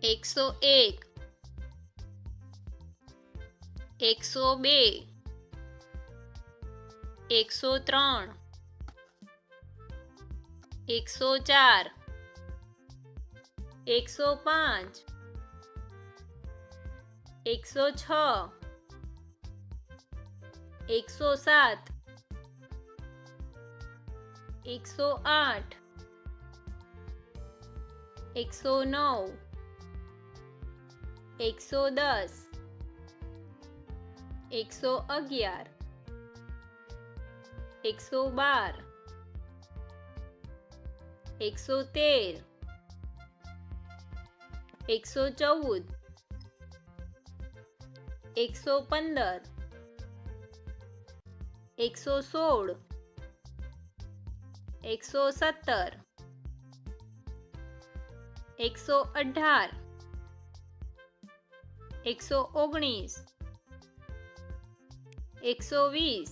101 102 103 104 105 106 107 108 109 110 111 112 113 114 115 116 117 118 119 120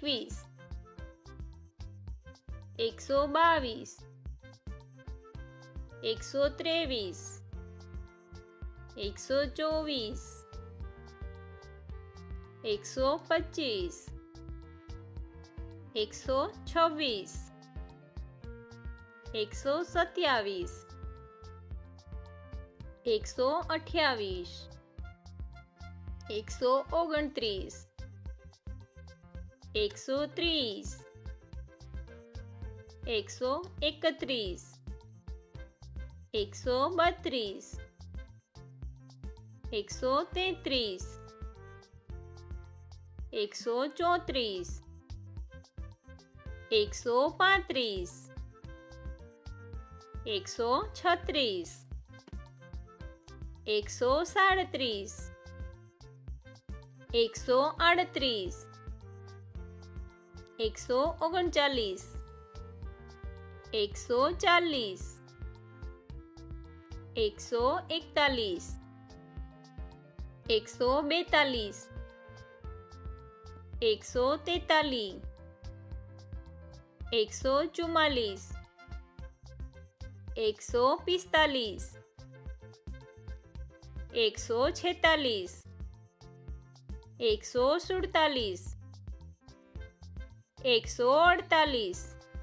121 122 123 124 125 126 127 128 129 130 131 132 133 134 135 136 137 138 139 140 141 142 143 144 145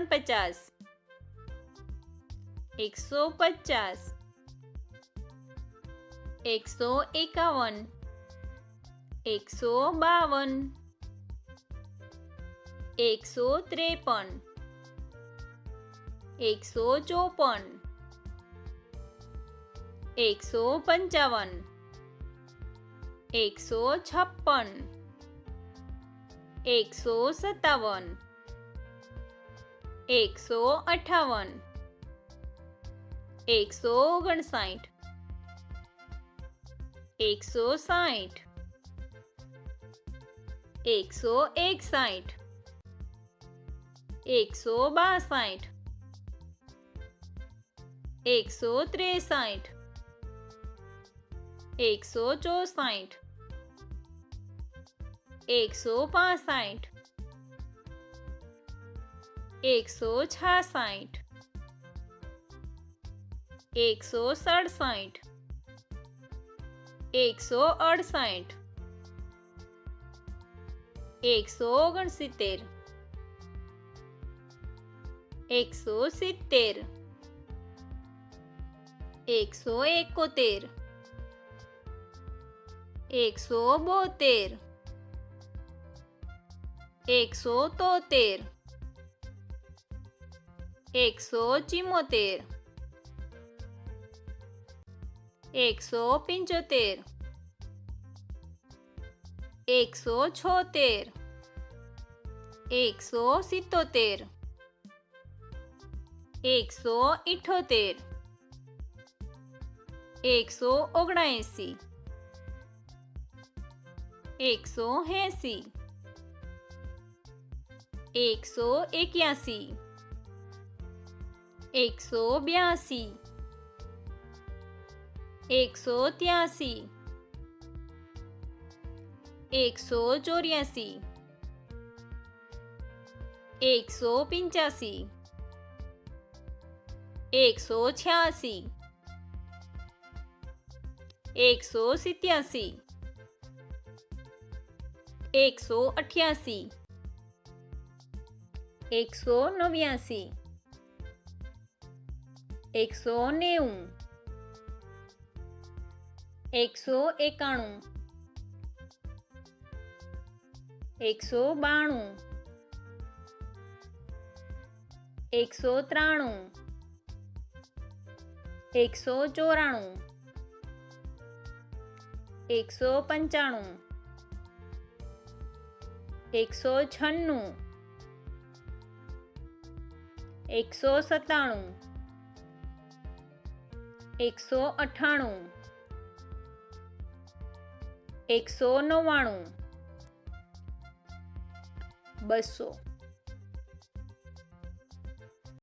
146 147 148 149 150 151 152 153 154 155 156 157 158 159 160 161 162 163 164 165 166 167 168 169 170 171 172 173 174 175 176 177 178 179 180 181 182 183 184 185 186 187 188 189 190 191 192 193 194 195 196 197 198 199 200